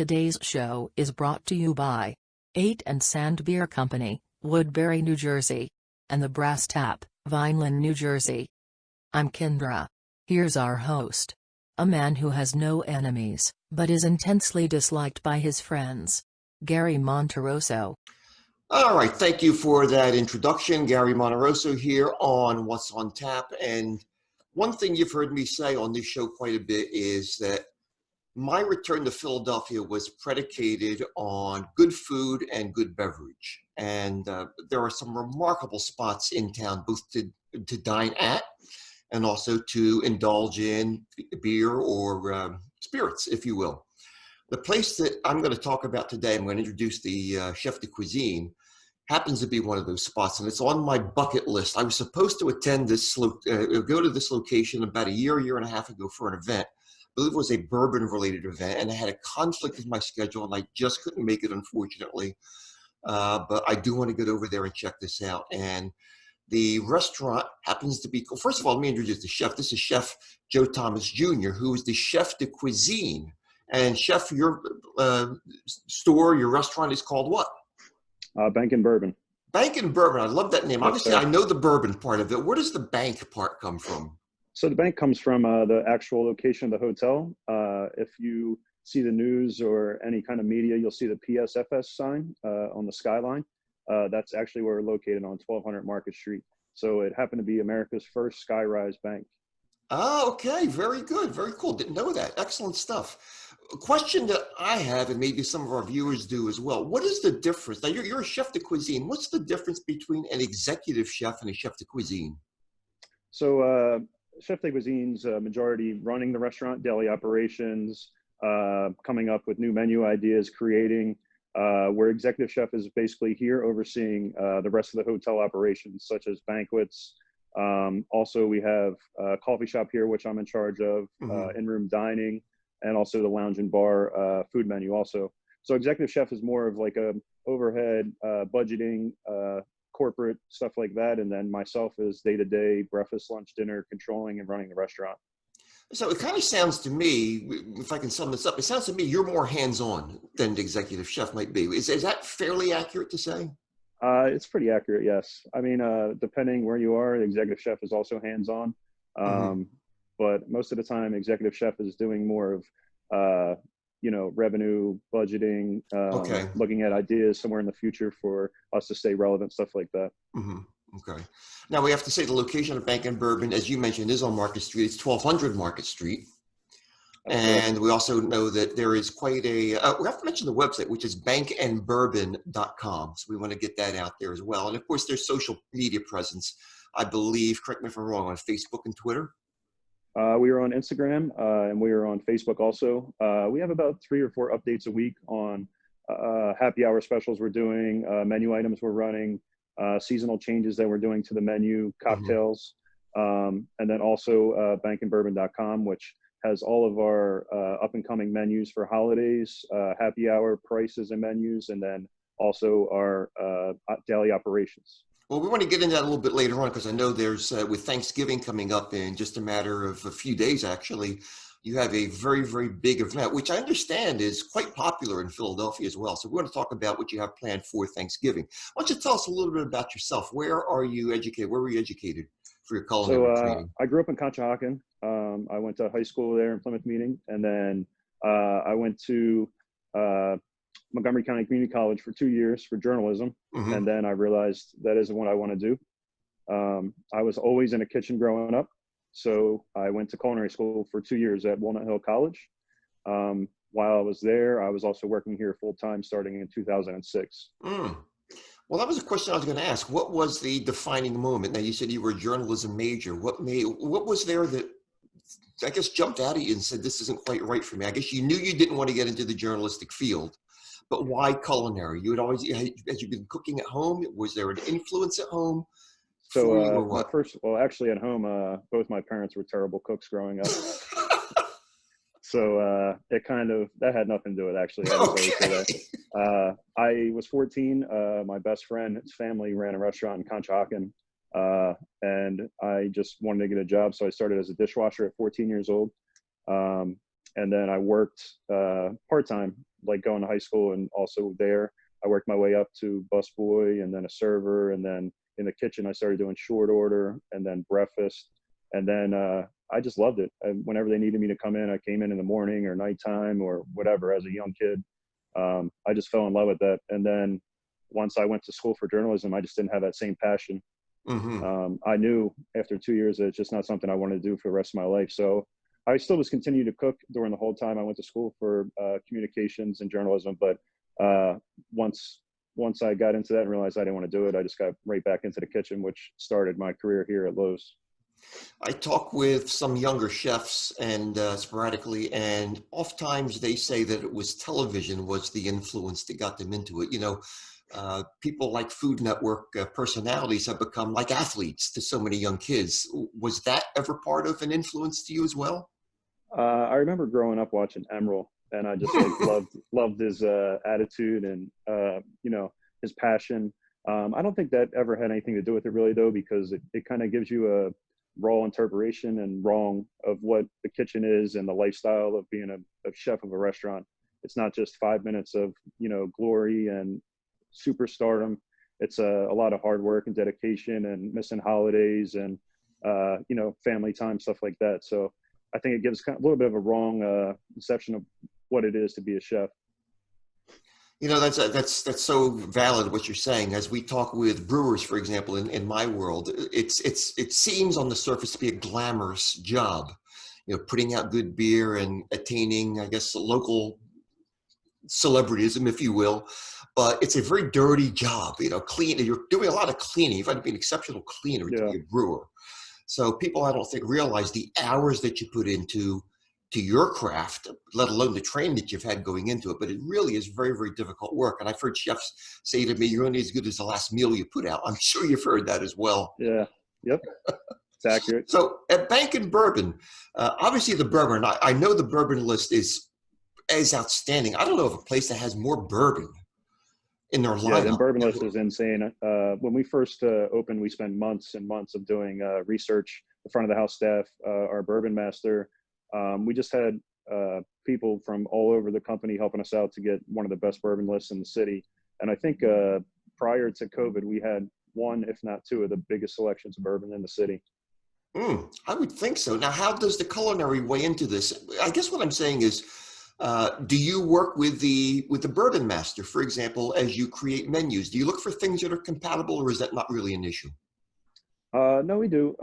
Today's show is brought to you by 8 and Sand Beer Company, Woodbury, New Jersey, and the Brass Tap, Vineland, New Jersey. I'm Kendra. Here's our host. A man who has no enemies, but is intensely disliked by his friends. Gary Monterosso. All right, thank you for that introduction. Gary Monterosso here on What's on Tap. And one thing you've heard me say on this show quite a bit is that my return to Philadelphia was predicated on good food and good beverage. And there are some remarkable spots in town, both to dine at and also to indulge in beer or spirits, if you will. The place that I'm going to talk about today, I'm going to introduce the chef de cuisine, happens to be one of those spots, and it's on my bucket list. I was supposed to attend this, go to this location about a year and a half ago for an event. I believe it was a bourbon-related event, and I had a conflict with my schedule, and I just couldn't make it, unfortunately. But I do want to get over there and check this out. And the restaurant happens to be, first of all, let me introduce the chef. This is Chef Joe Thomas Jr., who is the chef de cuisine. And chef, your store, your restaurant is called what? Bank Bourbon. Bank Bourbon. I love that name. Yes, obviously, sir. I know the bourbon part of it. Where does the bank part come from? So the bank comes from the actual location of the hotel. If you see the news or any kind of media, you'll see the PSFS sign on the skyline. That's actually where we're located on 1200 Market Street. So it happened to be America's first skyrise bank. Oh, okay. Very good. Very cool. Didn't know that. Excellent stuff. A question that I have, and maybe some of our viewers do as well. What is the difference? Now, you're a chef de cuisine. What's the difference between an executive chef and a chef de cuisine? So chef de cuisine's majority running the restaurant, daily operations, coming up with new menu ideas, creating, where executive chef is basically here overseeing the rest of the hotel operations, such as banquets. Also, we have a coffee shop here, which I'm in charge of, in-room dining, and also the lounge and bar food menu also. So executive chef is more of like a overhead budgeting, corporate stuff like that. And then myself is day-to-day breakfast, lunch, dinner, controlling and running the restaurant. So it kind of sounds to me, if I can sum this up, it sounds to me you're more hands-on than the executive chef might be. Is that fairly accurate to say? It's pretty accurate, yes. I mean, depending where you are, the executive chef is also hands-on. But most of the time, executive chef is doing more of, revenue, budgeting, looking at ideas somewhere in the future for us to stay relevant, stuff like that. Okay. Now, we have to say the location of Bank Bourbon, as you mentioned, is on Market Street. It's 1200 Market Street. And we also know that there is quite a, we have to mention the website, which is bankandbourbon.com. So we want to get that out there as well. And of course, there's social media presence, I believe, correct me if I'm wrong, on Facebook and Twitter. We are on Instagram and we are on Facebook also. We have about 3 or 4 updates a week on happy hour specials we're doing, menu items we're running, seasonal changes that we're doing to the menu, cocktails, and then also bankandbourbon.com, which has all of our up-and-coming menus for holidays, happy hour prices and menus, and then also our daily operations. Well, we want to get into that a little bit later on because I know there's, with Thanksgiving coming up in just a matter of a few days, actually, you have a very, very big event, which I understand is quite popular in Philadelphia as well. So we want to talk about what you have planned for Thanksgiving. Why don't you tell us a little bit about yourself? Where are you educated? Where were you educated for your culinary training? I grew up in Conshohocken. I went to high school there in Plymouth Meeting, and then I went to Montgomery County Community College for 2 years for journalism, and then I realized that isn't what I want to do. I was always in a kitchen growing up, so I went to culinary school for 2 years at Walnut Hill College. While I was there, I was also working here full-time starting in 2006. Well, that was a question I was going to ask. What was the defining moment? Now, you said you were a journalism major. What was there that, I guess, jumped out at you and said, this isn't quite right for me? I guess you knew you didn't want to get into the journalistic field, but why culinary? You had always, as you've been cooking at home, was there an influence at home? So actually at home, both my parents were terrible cooks growing up. So that had nothing to do with it, actually. I was 14. My best friend's family ran a restaurant in Conshohocken, and I just wanted to get a job. So I started as a dishwasher at 14 years old. And then I worked part-time like going to high school and also there. I worked my way up to busboy and then a server. And then in the kitchen, I started doing short order and then breakfast. And then I just loved it. And whenever they needed me to come in, I came in the morning or nighttime or whatever as a young kid. I just fell in love with that. And then once I went to school for journalism, I just didn't have that same passion. I knew after 2 years that it's just not something I wanted to do for the rest of my life. So I still was continuing to cook during the whole time I went to school for communications and journalism. But once I got into that and realized I didn't want to do it, I just got right back into the kitchen, which started my career here at Lowe's. I talk with some younger chefs and sporadically, and oftentimes they say that it was television was the influence that got them into it. People like Food Network personalities have become like athletes to so many young kids. Was that ever part of an influence to you as well? I remember growing up watching Emeril, and I just like loved his attitude and his passion. I don't think that ever had anything to do with it really though, because it kind of gives you a raw interpretation and wrong of what the kitchen is and the lifestyle of being a chef of a restaurant. It's not just 5 minutes of glory and superstardom. It's a lot of hard work and dedication and missing holidays and family time, stuff like that. So I think it gives kind of a little bit of a wrong conception of what it is to be a chef. That's so valid what you're saying. As we talk with brewers, for example, in my world, it seems on the surface to be a glamorous job, putting out good beer and attaining, I guess, local celebrityism, if you will. But it's a very dirty job, clean. You're doing a lot of cleaning. You've got to be an exceptional cleaner to be a brewer. So people, I don't think, realize the hours that you put into your craft, let alone the training that you've had going into it. But it really is very, very difficult work. And I've heard chefs say to me, you're only as good as the last meal you put out. I'm sure you've heard that as well. Yeah. Yep. It's accurate. So at Bank and Bourbon, obviously the bourbon, I know the bourbon list is outstanding. I don't know of a place that has more bourbon in their lineup. Yeah, the bourbon list is insane. When we first opened, we spent months and months of doing research. The front of the house staff, our bourbon master, we just had people from all over the company helping us out to get one of the best bourbon lists in the city. And I think prior to COVID, we had one, if not two, of the biggest selections of bourbon in the city. I would think so. Now, how does the culinary weigh into this? I guess what I'm saying is, do you work with the bourbon master, for example, as you create menus? Do you look for things that are compatible, or is that not really an issue? No, we do.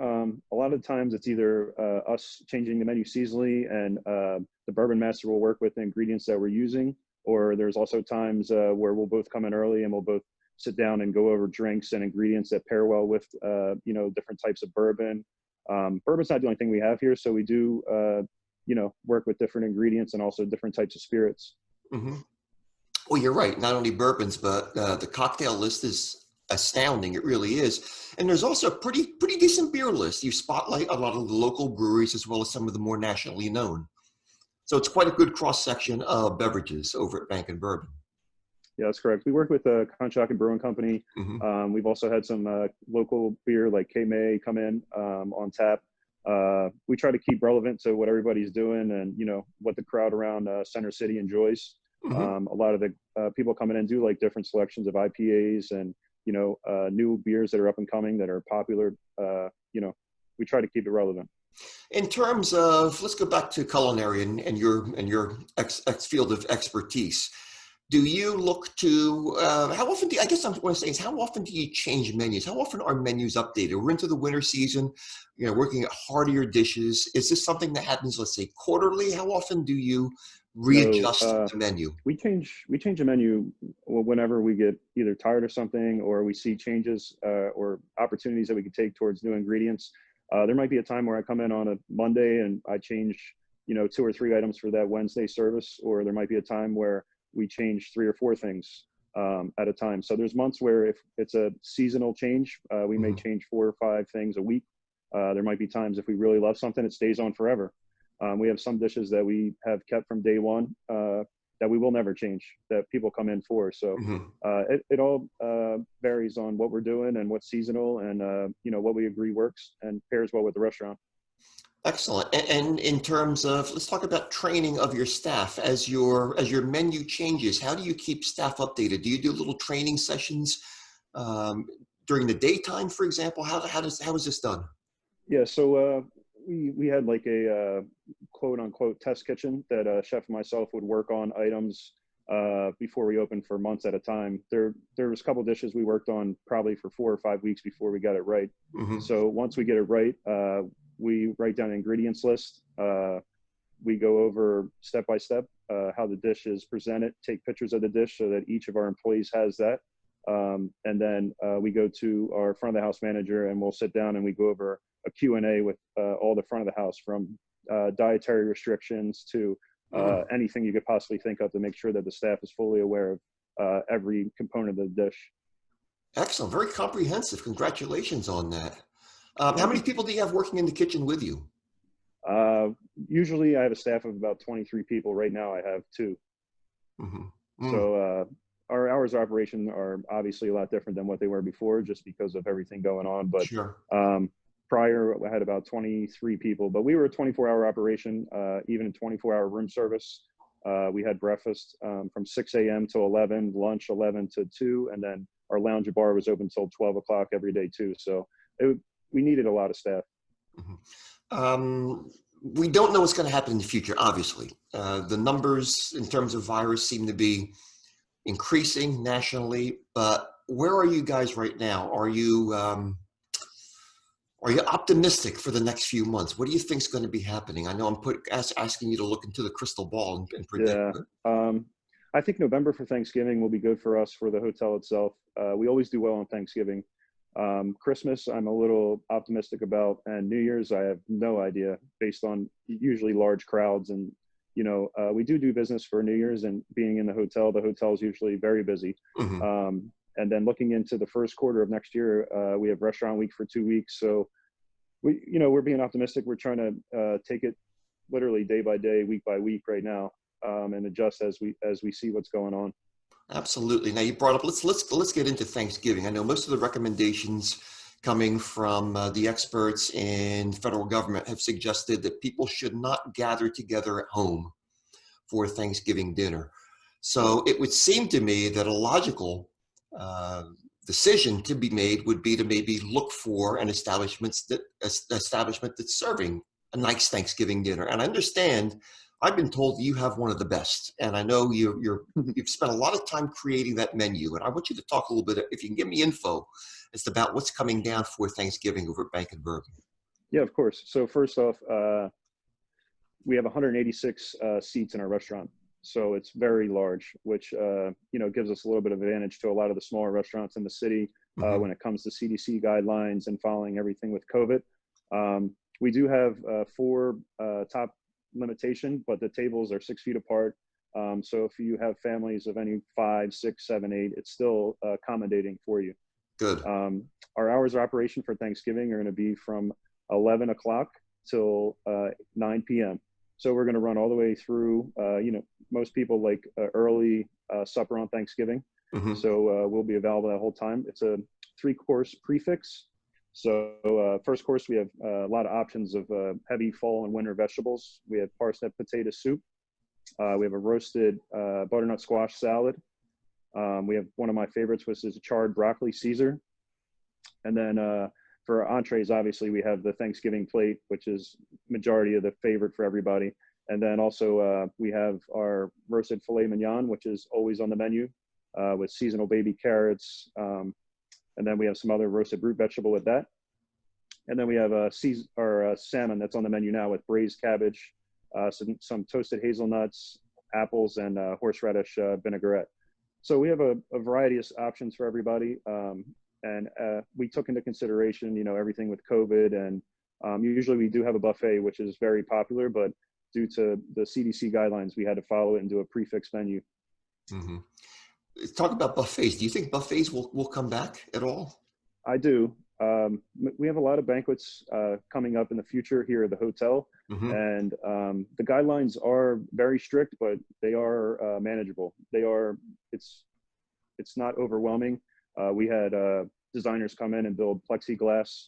A lot of times it's either us changing the menu seasonally and the bourbon master will work with the ingredients that we're using, or there's also times where we'll both come in early and we'll both sit down and go over drinks and ingredients that pair well with, different types of bourbon. Bourbon's not the only thing we have here, so we do, work with different ingredients and also different types of spirits. Mm-hmm. Well, you're right. Not only bourbons, but the cocktail list is astounding. It really is. And there's also a pretty decent beer list. You spotlight a lot of the local breweries as well as some of the more nationally known. So it's quite a good cross-section of beverages over at Bank and Bourbon. Yeah, that's correct. We work with Conshohocken Brewing Company. Mm-hmm. We've also had some local beer like K-May come in on tap. We try to keep relevant to what everybody's doing and, what the crowd around Center City enjoys. Mm-hmm. A lot of the people coming in do like different selections of IPAs and, new beers that are up and coming that are popular. We try to keep it relevant. In terms of, let's go back to culinary and your field of expertise. Do you look to, how often I guess I'm want to say is how often do you change menus? How often are menus updated? We're into the winter season, working at heartier dishes. Is this something that happens, let's say, quarterly? How often do you readjust the menu? We change a menu whenever we get either tired of something or we see changes or opportunities that we could take towards new ingredients. There might be a time where I come in on a Monday and I change, 2 or 3 items for that Wednesday service, or there might be a time where we change 3 or 4 things at a time. So there's months where if it's a seasonal change, we may change 4 or 5 things a week. There might be times if we really love something, it stays on forever. We have some dishes that we have kept from day one that we will never change, that people come in for. So it all varies on what we're doing and what's seasonal and, what we agree works and pairs well with the restaurant. Excellent. And in terms of, let's talk about training of your staff as your menu changes. How do you keep staff updated? Do you do little training sessions um, during the daytime, for example? How is this done? Yeah, so we had like a quote unquote test kitchen that chef and myself would work on items before we opened for months at a time. There was a couple dishes we worked on probably for 4 or 5 weeks before we got it right. Hmm. So once we get it right, we write down an ingredients list. We go over step by step how the dish is presented, take pictures of the dish so that each of our employees has that. And then we go to our front of the house manager and we'll sit down and we go over a Q&A with all the front of the house, from dietary restrictions to anything you could possibly think of, to make sure that the staff is fully aware of every component of the dish. Excellent. Very comprehensive. Congratulations on that. How Thank many you. people do you have working in the kitchen with you? Uh, Usually I have a staff of about 23 people. Right now I have two. Hmm. So our hours of operation are obviously a lot different than what they were before, just because of everything going on. But Sure. prior, I had about 23 people, but we were a 24-hour operation, even a 24-hour room service. We had breakfast from 6 a.m. to 11, lunch 11 to 2, and then our lounge and bar was open till 12 o'clock every day too. So we needed a lot of staff. We don't know what's going to happen in the future, obviously. The numbers in terms of virus seem to be increasing nationally, but where are you guys right now? Are you optimistic for the next few months? What do you think is going to be happening? I know I'm asking you to look into the crystal ball and predict. Yeah. I think November for Thanksgiving will be good for us, for the hotel itself. We always do well on Thanksgiving. Christmas, I'm a little optimistic about, and New Year's, I have no idea, based on usually large crowds. And, we do business for New Year's, and being in the hotel is usually very busy. Mhm. And then looking into the first quarter of next year, we have restaurant week for 2 weeks. So we're being optimistic. We're trying to take it literally day by day, week by week right now, and adjust as we see what's going on. Absolutely. Now you brought up, let's get into Thanksgiving. I know most of the recommendations coming from the experts in federal government have suggested that people should not gather together at home for Thanksgiving dinner. So it would seem to me that a logical uh, decision to be made would be to maybe look for an establishment that's serving a nice Thanksgiving dinner. And I understand, I've been told you have one of the best, and I know you've spent a lot of time creating that menu. And I want you to talk a little bit, if you can give me info, as to about what's coming down for Thanksgiving over at Bank Bourbon. Yeah, of course. So first off, we have 186 seats in our restaurant. So it's very large, which, gives us a little bit of advantage to a lot of the smaller restaurants in the city Mm-hmm. when it comes to CDC guidelines and following everything with COVID. We do have 4 top limitation, but the tables are 6 feet apart. So if you have families of any 5, 6, 7, 8, it's still accommodating for you. Good. Our hours of operation for Thanksgiving are going to be from 11 o'clock till 9 p.m. So we're going to run all the way through, most people like early supper on Thanksgiving. Mm-hmm. So we'll be available that whole time. It's a 3-course prefix. So first course, we have a lot of options of heavy fall and winter vegetables. We have parsnip potato soup. We have a roasted butternut squash salad. We have one of my favorites, which is a charred broccoli Caesar. And then for entrees, obviously, we have the Thanksgiving plate, which is majority of the favorite for everybody. And then also we have our roasted filet mignon, which is always on the menu with seasonal baby carrots. And then we have some other roasted root vegetable with that. And then we have our salmon that's on the menu now with braised cabbage, some toasted hazelnuts, apples, and horseradish vinaigrette. So we have a variety of options for everybody. And we took into consideration, everything with COVID. And usually we do have a buffet, which is very popular, but due to the CDC guidelines, we had to follow it and do a prefix menu. Mm-hmm. Talk about buffets. Do you think buffets will come back at all? I do. We have a lot of banquets coming up in the future here at the hotel. Mm-hmm. And the guidelines are very strict, but they are manageable. It's not overwhelming. We had designers come in and build plexiglass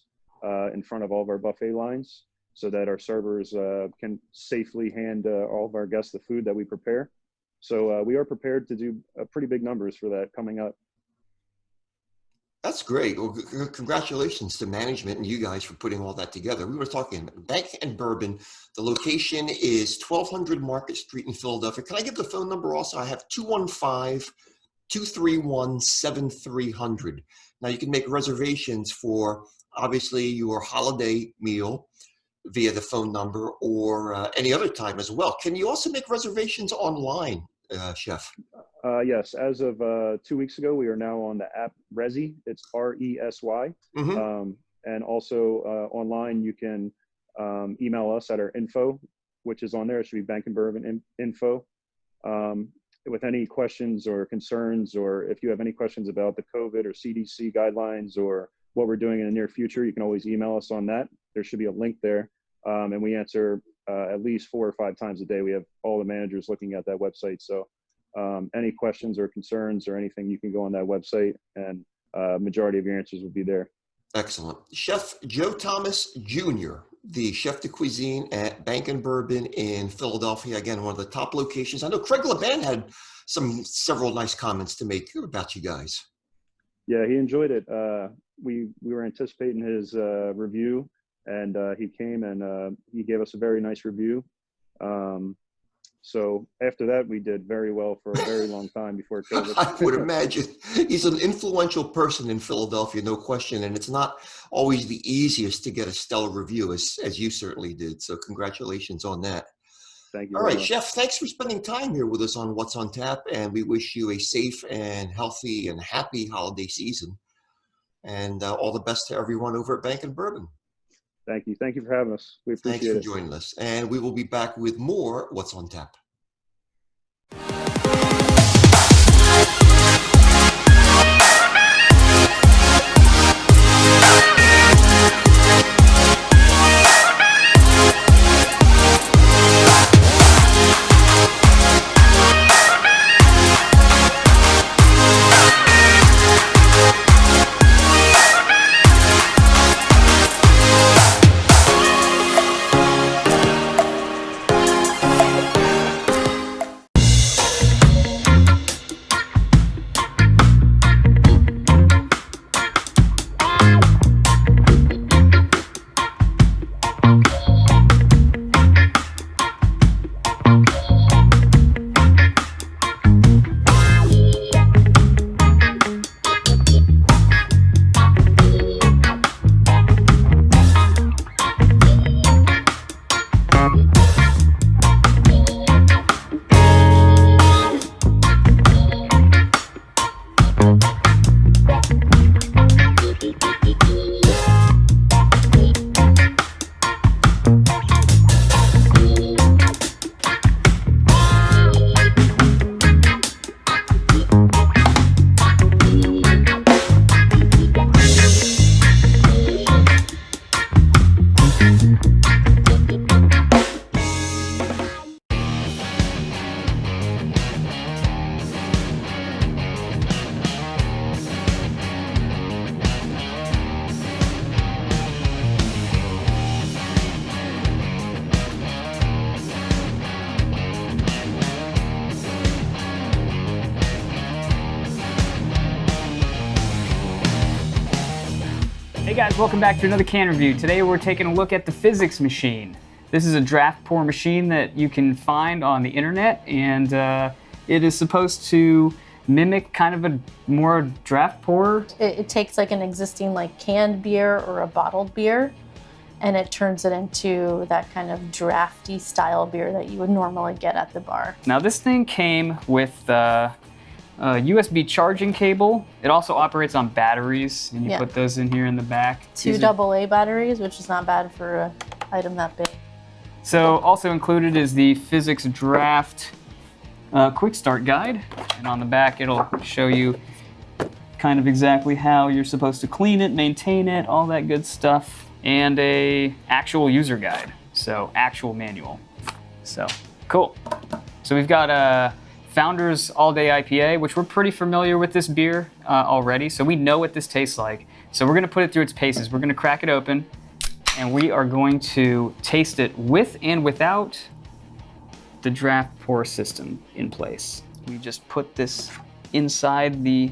in front of all of our buffet lines. so that our servers can safely hand all of our guests the food that we prepare. So we are prepared to do pretty big numbers for that coming up. That's great. Well, congratulations to management and you guys for putting all that together. We were talking Bank and Bourbon. The location is 1200 Market Street in Philadelphia. Can I give the phone number also? I have 215-231-7300. Now you can make reservations for obviously your holiday meal via the phone number or any other time as well. Can you also make reservations online, Chef? Yes, as of 2 weeks ago, we are now on the app Resy. It's RESY. Mm-hmm. And also online, you can email us at our info, which is on there. It should be Bank and Bourbon info. With any questions or concerns, or if you have any questions about the COVID or CDC guidelines or what we're doing in the near future, you can always email us on that. There should be a link there. And we answer at least 4 or 5 times a day. We have all the managers looking at that website. So any questions or concerns or anything, you can go on that website and majority of your answers will be there. Excellent. Chef Joe Thomas Jr., the chef de cuisine at Bank and Bourbon in Philadelphia. Again, one of the top locations. I know Craig LeBan had several nice comments to make about you guys. Yeah, he enjoyed it. We were anticipating his review, and he came and he gave us a very nice review. So after that, we did very well for a very long time before COVID. I would imagine. He's an influential person in Philadelphia, no question. And it's not always the easiest to get a stellar review, as you certainly did. So congratulations on that. Thank you. All right, Chef, thanks for spending time here with us on What's on Tap. And we wish you a safe and healthy and happy holiday season. And all the best to everyone over at Bank and Bourbon. Thank you. Thank you for having us. We appreciate it. Thanks for joining us. And we will be back with more What's on Tap. Hey guys, welcome back to another can review. Today we're taking a look at the Physics machine. This is a draft pour machine that you can find on the internet, and it is supposed to mimic kind of a more draft pour. It takes like an existing like canned beer or a bottled beer, and it turns it into that kind of drafty style beer that you would normally get at the bar. Now this thing came with a USB charging cable. It also operates on batteries, and you put those in here in the back. 2 AA batteries, which is not bad for an item that big. So also included is the Physics Draft quick start guide, and on the back it'll show you kind of exactly how you're supposed to clean it, maintain it, all that good stuff, and a actual user guide, so actual manual. So cool. So we've got a Founders All Day IPA, which we're pretty familiar with this beer already, so we know what this tastes like. So we're gonna put it through its paces. We're gonna crack it open and we are going to taste it with and without the draft pour system in place. We just put this inside the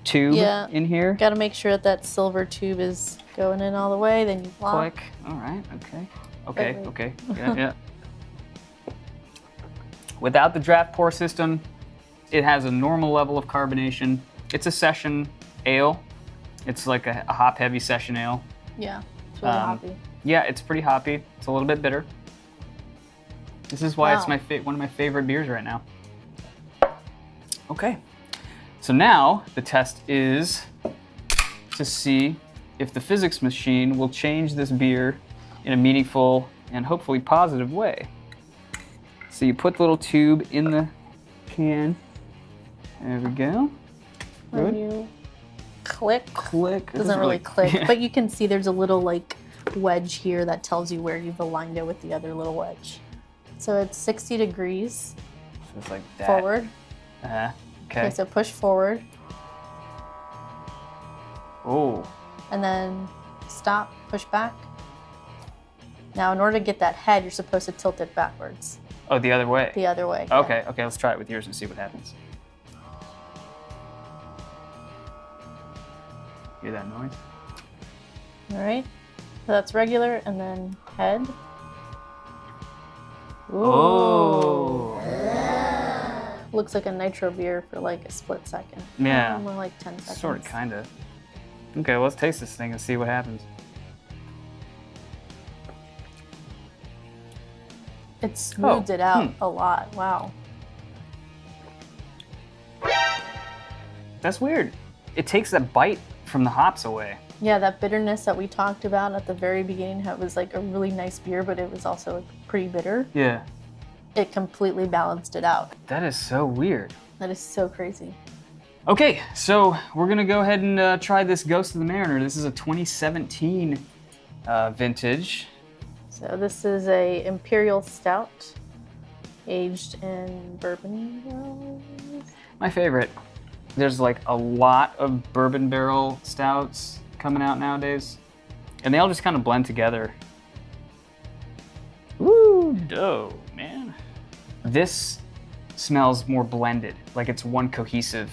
tube in here. Got to make sure that silver tube is going in all the way, then you lock. Click. All right, okay. Yeah. Without the draft pour system, it has a normal level of carbonation. It's a session ale. It's like a hop-heavy session ale. Yeah, it's really hoppy. Yeah, it's pretty hoppy. It's a little bit bitter. This is why it's one of my favorite beers right now. Okay, so now the test is to see if the physics machine will change this beer in a meaningful and hopefully positive way. So you put the little tube in the can. There we go. When you click. Click. It doesn't really click, but you can see there's a little like wedge here that tells you where you've aligned it with the other little wedge. So it's 60 degrees. So it's like that. Forward. Okay. So push forward. Oh. And then stop, push back. Now, in order to get that head, you're supposed to tilt it backwards. Oh, the other way? The other way. Okay, let's try it with yours and see what happens. Hear that noise? All right. So that's regular, and then head. Ooh. Oh. Looks like a nitro beer for like a split second. Yeah. More like 10 seconds. Sort of, kind of. Okay, let's taste this thing and see what happens. It smoothed it out a lot. Wow. That's weird. It takes that bite from the hops away. Yeah, that bitterness that we talked about at the very beginning, how it was like a really nice beer, but it was also pretty bitter. Yeah. It completely balanced it out. That is so weird. That is so crazy. Okay, so we're gonna go ahead and try this Ghost of the Mariner. This is a 2017 vintage. So this is a Imperial Stout, aged in bourbon barrels. My favorite. There's like a lot of bourbon barrel stouts coming out nowadays, and they all just kind of blend together. Woo, dough, man. This smells more blended, like it's one cohesive.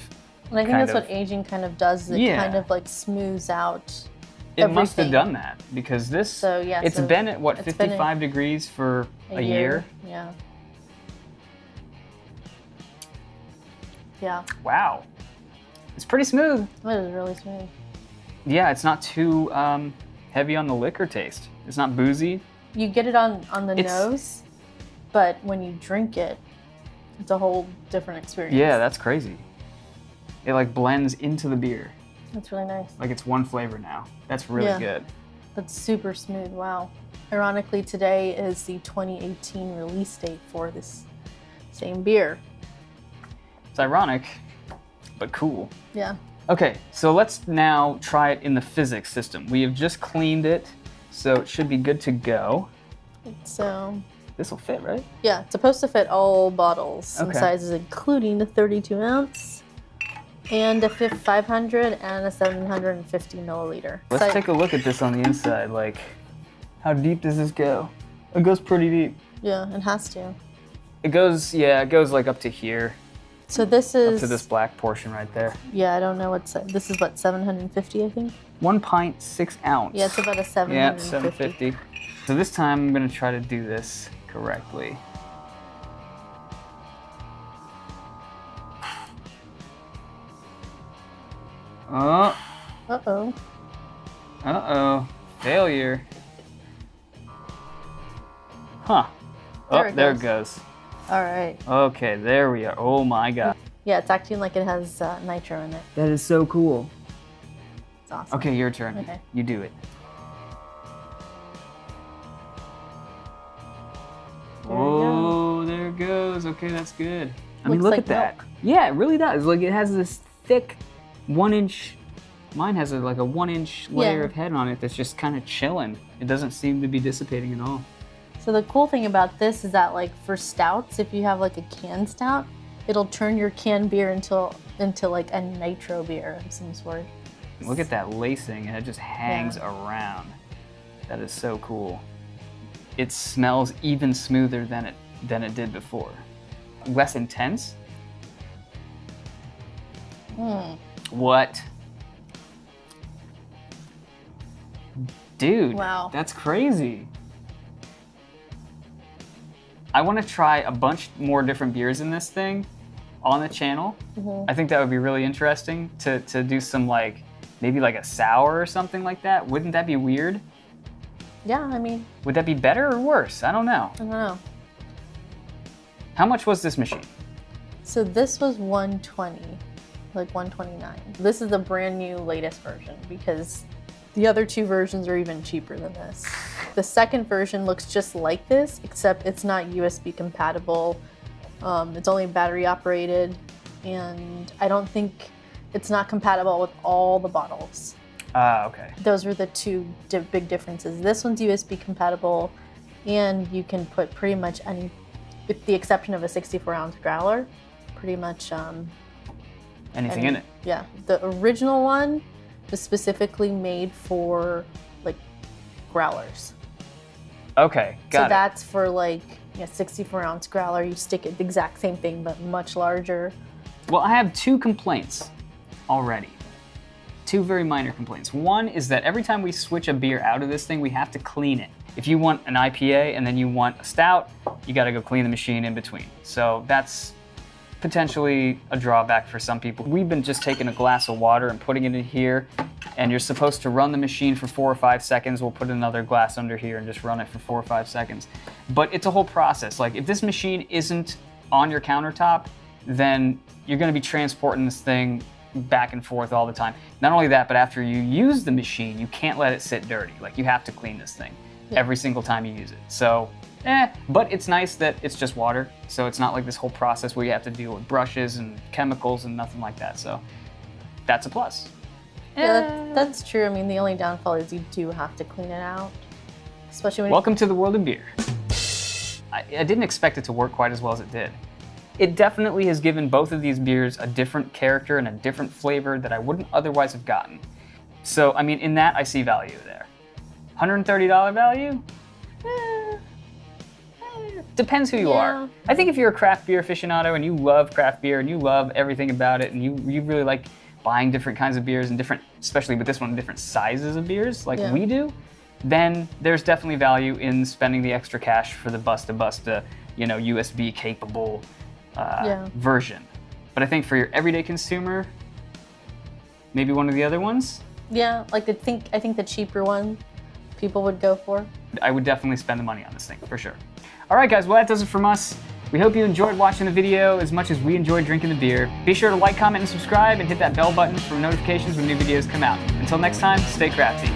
And I think that's what aging kind of does. Is it kind of like smooths out It must have done that because this, it's so been at what, 55 degrees for a year? Yeah. Yeah. Wow. It's pretty smooth. It is really smooth. Yeah, it's not too heavy on the liquor taste. It's not boozy. You get it on the nose, but when you drink it, it's a whole different experience. Yeah, that's crazy. It like blends into the beer. That's really nice. Like it's one flavor now. That's really good. That's super smooth, wow. Ironically, today is the 2018 release date for this same beer. It's ironic, but cool. Yeah. Okay, so let's now try it in the physics system. We have just cleaned it, so it should be good to go. So this will fit, right? Yeah, it's supposed to fit all bottles and sizes, including the 32 ounce and a 500 and a 750 milliliter. Let's take a look at this on the inside. Like, how deep does this go? It goes pretty deep. Yeah, it has to. It goes, it goes like up to here. So this is... Up to this black portion right there. Yeah, I don't know what's... This is what, 750, I think? 1 pint, 6 ounce. Yeah, it's about a 750. Yeah, 750. So this time I'm going to try to do this correctly. Oh. Uh-oh. Uh-oh. Failure. Huh. There it goes. All right. Okay, there we are. Oh my god. Yeah, it's acting like it has nitro in it. That is so cool. It's awesome. Okay, your turn. Okay. You do it. There it goes. Okay, that's good. I mean, look at that. Yeah, it really does. Like, it has this thick 1 inch. Mine has like a 1 inch layer of head on it that's just kind of chilling. It doesn't seem to be dissipating at all. So the cool thing about this is that, like, for stouts, if you have like a canned stout, it'll turn your canned beer into like a nitro beer of some sort. Look at that lacing, and it just hangs around. That is so cool. It smells even smoother than it did before. Less intense. What? Dude, wow. That's crazy. I want to try a bunch more different beers in this thing on the channel. I think that would be really interesting to do some maybe a sour or something like that. Wouldn't that be weird? Yeah, I mean. Would that be better or worse? I don't know. I don't know. How much was this machine? So this was $120, like $129. This is the brand new latest version because the other two versions are even cheaper than this. The second version looks just like this, except it's not USB compatible. It's only battery operated, and I don't think it's not compatible with all the bottles. Okay. Those were the two big differences. This one's USB compatible, and you can put pretty much any, with the exception of a 64-ounce growler, pretty much anything in it. Yeah, the original one was specifically made for growlers. Okay, got it. So that's for a 64-ounce growler. You stick it the exact same thing, but much larger. Well, I have two complaints already. Two very minor complaints. One is that every time we switch a beer out of this thing, we have to clean it. If you want an IPA and then you want a stout, you got to go clean the machine in between. So that's potentially a drawback for some people. We've been just taking a glass of water and putting it in here, and you're supposed to run the machine for 4 or 5 seconds. We'll put another glass under here and just run it for 4 or 5 seconds. But it's a whole process. If this machine isn't on your countertop, then you're going to be transporting this thing back and forth all the time. Not only that, but after you use the machine, you can't let it sit dirty. You have to clean this thing every single time you use it. So, but it's nice that it's just water. So it's not like this whole process where you have to deal with brushes and chemicals and nothing like that. So that's a plus. Yeah, that's true. I mean, the only downfall is you do have to clean it out, especially when. Welcome to the world of beer. I didn't expect it to work quite as well as it did. It definitely has given both of these beers a different character and a different flavor that I wouldn't otherwise have gotten. So, I mean, in that, I see value there. $130 value? Depends who you are. I think if you're a craft beer aficionado and you love craft beer and you love everything about it and you really like buying different kinds of beers and different, especially with this one, different sizes of beers we do, then there's definitely value in spending the extra cash for the Busta, USB capable version. But I think for your everyday consumer, maybe one of the other ones. Yeah, I think the cheaper one people would go for. I would definitely spend the money on this thing for sure. All right, guys. Well, that does it from us. We hope you enjoyed watching the video as much as we enjoyed drinking the beer. Be sure to like, comment, and subscribe, and hit that bell button for notifications when new videos come out. Until next time, stay crafty.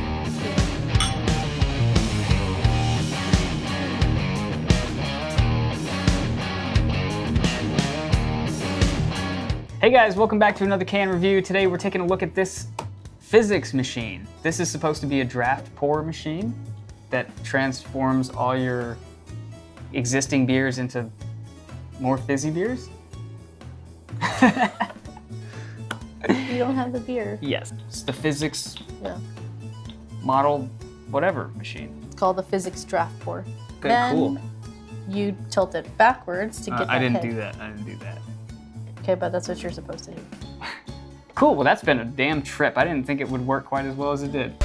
Hey guys, welcome back to another can review. Today we're taking a look at this physics machine. This is supposed to be a draft pour machine that transforms all your existing beers into more fizzy beers. You don't have the beer. Yes, it's the physics model whatever machine. It's called the physics draft pour. Okay, then cool. You tilt it backwards to get that I didn't head. do that. I didn't do that. Okay, but that's what you're supposed to do. Cool, well that's been a damn trip. I didn't think it would work quite as well as it did.